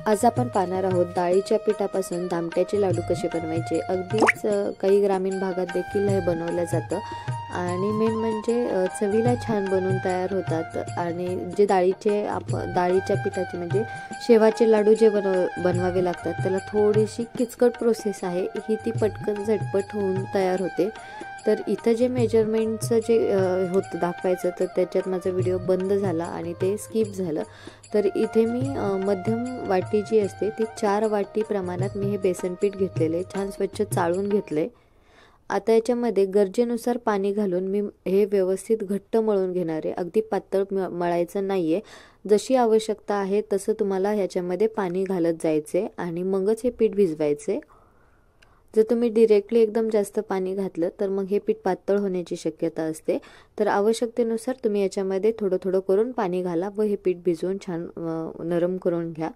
आज आपण पाहणार आहोत डाळीच्या पिठापासून दामट्याचे लाडू कसे बनवायचे। अगदीच काही ग्रामीण भागात देखील हे बनवलं जातं आणि मेन म्हणजे चवीला छान बनवून तयार होतात। आणि जे डाळीच्या पिठाचे म्हणजे शेवाचे लाडू जे बनवावे लागतात त्याला थोडीशी किचकट प्रोसेस आहे, ही ती पटकन झटपट होऊन तयार होते। तर इथं जे मेजरमेंटचं जे होतं दाखवायचं तर त्याच्यात माझा व्हिडिओ बंद झाला आणि ते स्किप झालं। तर इथे मी मध्यम वाटी जी असते ती 4 वाटी प्रमाणात मी हे बेसन पीठ घेतलेले, छान स्वच्छ चाळून घेतले। आता याच्यामध्ये गरजेनुसार पाणी घालून मी हे व्यवस्थित घट्ट मळून घेणार आहे। अगदी पातळ मळायचं नाहीये, जशी आवश्यकता आहे तसं तुम्हाला ह्याच्यामध्ये पाणी घालत जायचे आणि मगच हे पीठ भिजवायचे। जर तुम्ही डायरेक्टली एकदम जास्त पाणी घातलं तर मग हे पीठ पातळ होण्याची शक्यता असते। तर आवश्यकतेनुसार तुम्ही याच्यामध्ये थोडं थोडं करून पाणी घाला व हे पीठ भिजवून छान नरम करून घ्या।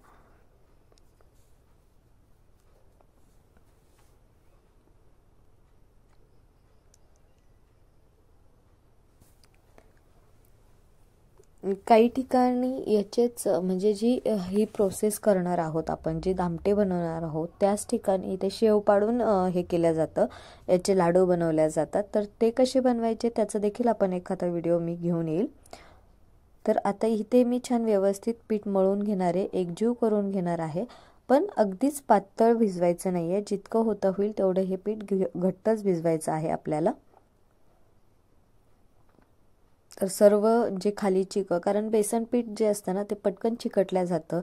काही ठिकाणी याचेच म्हणजे जी ही प्रोसेस करणार आहोत आपण, जे दामटे बनवणार आहोत त्याच ठिकाणी इथे शेव पाडून हे केलं जातं, याचे लाडू बनवले जातात। तर ते कसे बनवायचे त्याचा देखील आपण एखादा व्हिडिओ मी घेऊन येईल। तर आता इथे मी छान व्यवस्थित पीठ मळून घेणार आहे, एकजीव करून घेणार आहे, पण अगदीच पातळ भिजवायचं नाहीये। जितकं होतं होईल तेवढं हे पीठ घट्टच भिजवायचं आहे आपल्याला। तर सर्व जे खाली कारण बेसन पीठ जे असतं ना ते पटकन चिकटल्या जातं,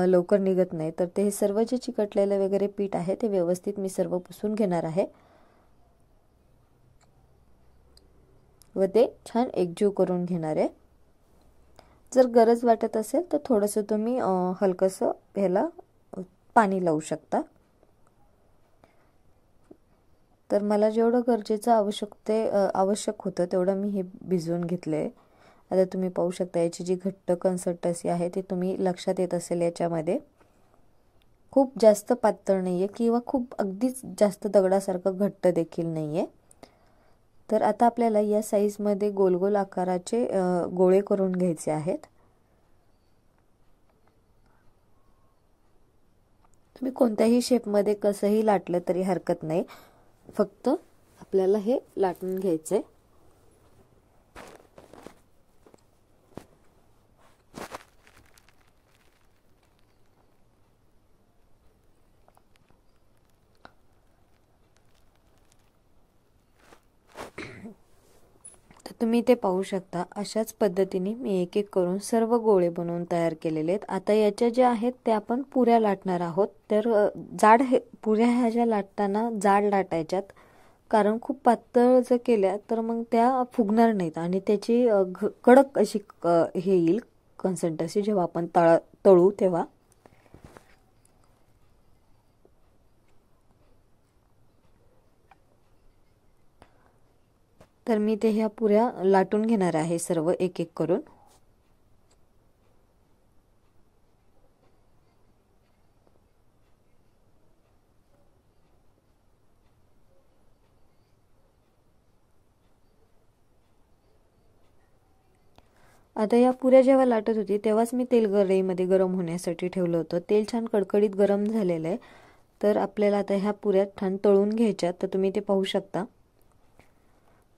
लवकर निघत नाही। तर ते सर्व जे चिकटलेलं वगैरे पीठ आहे ते व्यवस्थित मी सर्व पुसून घेणार आहे व ते छान एकजीव करून घेणार आहे। जर गरज वाटत असेल तर थोडंसं तुम्ही हलकसं ह्याला पाणी लावू शकता। तर मला जेवढं गरजेचं आवश्यक होतं तेवढं मी हे भिजवून घेतले। आता तुम्ही पाहू शकता याची जी घट्ट कन्सिस्टन्सी आहे ती तुम्ही लक्षात येत असेल। याच्यामध्ये खूप जास्त पातळ नाहीये किंवा खूप अगदीच जास्त दगडासारखं घट्ट देखील नाहीये। तर आता आपल्याला या साईजमध्ये गोल गोल आकाराचे गोळे करून घ्यायचे आहेत। तुम्ही कोणत्याही शेपमध्ये कसंही लाटलं तरी हरकत नाही, फक्त आपल्याला हे लाटून घ्यायचंय। तर तुम्ही ते पाहू शकता अशाच पद्धतीने मी एक एक करून सर्व गोळे बनवून तयार केलेले आहेत। आता याच्या ज्या आहेत त्या आपण पुऱ्या लाटणार आहोत। तर पुऱ्या ह्या ज्या लाटताना जाड लाटायच्यात, कारण खूप पातळ जर केल्या तर मग त्या फुगणार नाहीत आणि त्याची कडक अशी हे येईल कन्सिस्टन्सी जेव्हा आपण तळू तेव्हा। तर मी ते ह्या पुऱ्या लाटून घेणार आहे सर्व एक एक करून। आता या पुऱ्या जेव्हा लाटत होती तेव्हाच मी तेल कढईमध्ये गरम होण्यासाठी ठेवलं होतं। तेल छान कडकडीत गरम झालेलं आहे। तर आपल्याला आता ह्या पुऱ्या छान तळून घ्यायच्या। तर तुम्ही ते पाहू शकता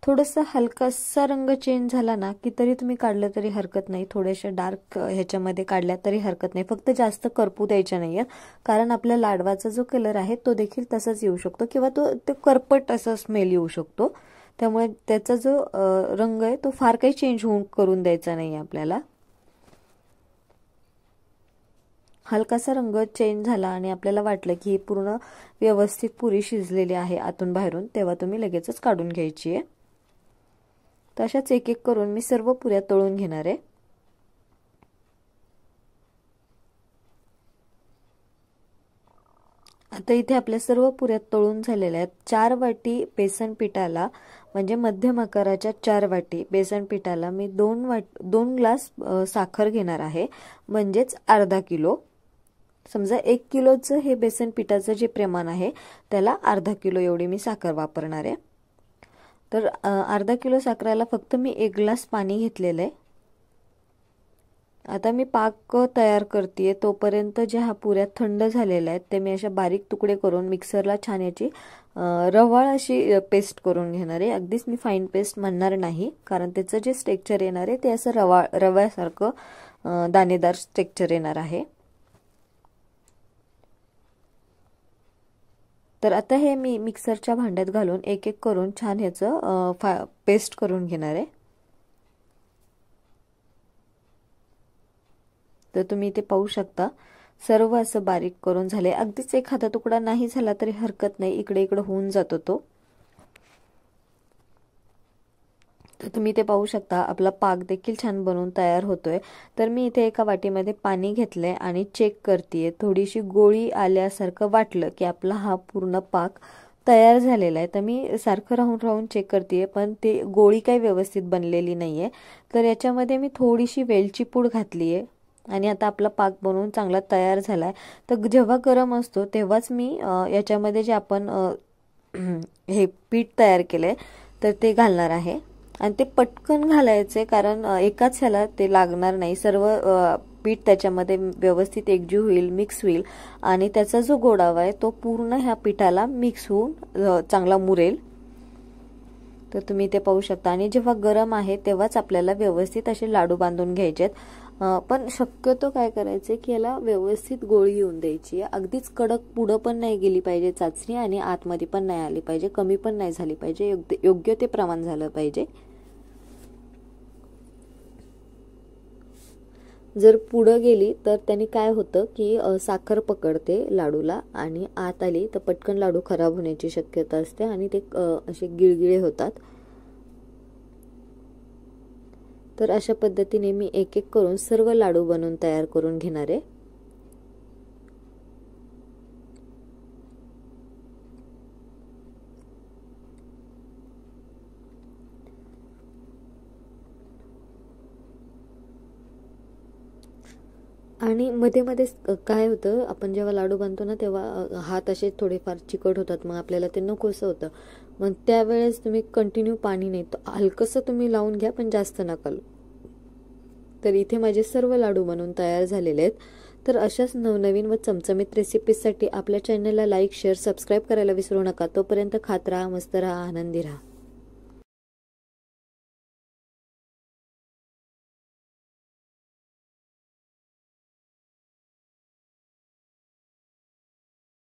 थोडासा हलकासा रंग चेंज झाला ना की तरी तुम्ही काढलं तरी हरकत नाही, थोडेसे डार्क ह्याच्यामध्ये काढल्या तरी हरकत नाही, फक्त जास्त करपू द्यायच्या नाहीये। कारण आपल्या लाडवाचा जो कलर आहे तो देखील तसाच येऊ शकतो किंवा तो करपट असा स्मेल येऊ शकतो। त्यामुळे त्याचा जो रंग आहे तो फार काही चेंज करून द्यायचा नाही आपल्याला। हलकासा रंग चेंज झाला आणि आपल्याला वाटलं की पूर्ण व्यवस्थित पुरी शिजलेली आहे आतून बाहेरून, तेव्हा तुम्ही लगेचच काढून घ्यायची आहे। तशाच एक एक करून मी सर्व पुऱ्या तळून घेणार आहे। आता इथे आपल्या सर्व पुऱ्या तळून झालेल्या आहेत। 4 वाटी बेसन पिठाला म्हणजे मध्यम आकाराच्या 4 वाटी बेसन पिठाला मी 2 ग्लास साखर घेणार आहे, म्हणजेच अर्धा किलो। समजा 1 किलोचं हे बेसन पिठाचं जे प्रमाण आहे त्याला अर्धा किलो एवढी मी साखर वापरणार आहे। तर अर्धा किलो साखरेला फक्त मी 1 ग्लास पाणी घेतलेलं आहे। आता मी पाक तयार करते तोपर्यंत ज्या ह्या पुऱ्या थंड झालेल्या आहेत ते मी अशा बारीक तुकडे करून मिक्सरला छान याची रवाळ अशी पेस्ट करून घेणार आहे. अगदीच मी फाईन पेस्ट म्हणणार नाही, कारण त्याचं जे स्ट्रक्चर येणार आहे ते असं रव्यासारखं दाणेदार स्ट्रक्चर येणार आहे. तर आता हे मी मिक्सरच्या भांड्यात घालून एक एक करून छान ह्याचं पेस्ट करून घेणार आहे. तर तुम्ही इथे पाहू शकता सर्व असं बारीक करून झाले. अगदीच एखादा तुकडा नाही झाला तरी हरकत नाही, इकडे इकडे होऊन जातो तो. तर तुम्ही इथे पाहू शकता आपला पाक देखील छान बनवून तयार होतोय. तर मी इथे एका वाटीमध्ये पाणी घेतलंय आणि चेक करतेय. थोडीशी गोळी आल्यासारखं वाटलं की आपला हा पूर्ण पाक तयार झालेला आहे. तर मी सारखं राहून राहून चेक करतेय, पण ते गोळी काही व्यवस्थित बनलेली नाहीये. तर याच्यामध्ये मी थोडीशी वेलची पूड घातलीये आणि आता आपला पाक बनवून चांगला तयार झालाय. तर जेव्हा गरम असतो तेव्हाच मी याच्यामध्ये जे आपण हे पीठ तयार केलंय तर ते घालणार आहे. आणि ते पटकन घालायचे, कारण एकाच ह्याला ते लागणार नाही. सर्व पीठ त्याच्यामध्ये व्यवस्थित एकजीव होईल, मिक्स होईल आणि त्याचा जो गोडावा आहे तो पूर्ण ह्या पिठाला मिक्स होऊन चांगला मुरेल. तर तुम्ही ते पाहू शकता. आणि जेव्हा गरम आहे तेव्हाच आपल्याला व्यवस्थित असे लाडू बांधून घ्यायचेत. पण शक्यतो काय करायचे की याला व्यवस्थित गोळी येऊन द्यायची. अगदीच कडक पुढं पण नाही गेली पाहिजे चाचणी आणि आतमध्ये पण नाही आली पाहिजे, कमी पण नाही झाली पाहिजे, योग्य ते प्रमाण झालं पाहिजे. जर पुढं गेली तर त्यांनी काय होतं की साखर पकडते लाडूला आणि आत आली तर पटकन लाडू खराब होण्याची शक्यता असते आणि ते असे गिळगिळे होतात. तर अशा पद्धतीने मी एक एक करून सर्व लाडू बनवून तयार करून घेणार आहे. आणि मध्ये मध्ये काय होतं, आपण जेव्हा लाडू बांधतो ना तेव्हा हात असे थोडेफार चिकट होतात, मग आपल्याला ते नकोसं होतं. मग त्यावेळेस तुम्ही कंटिन्यू पाणी नाही, हलकंसं तुम्ही लावून घ्या पण जास्त नका. तर इथे माझे सर्व लाडू बनवून तयार झालेले आहेत. तर अशाच नवनवीन व चमचमीत रेसिपीजसाठी आपल्या चॅनलला लाईक, शेअर, सबस्क्राईब करायला विसरू नका. तोपर्यंत खात राहा, मस्त राहा, आनंदी राहा.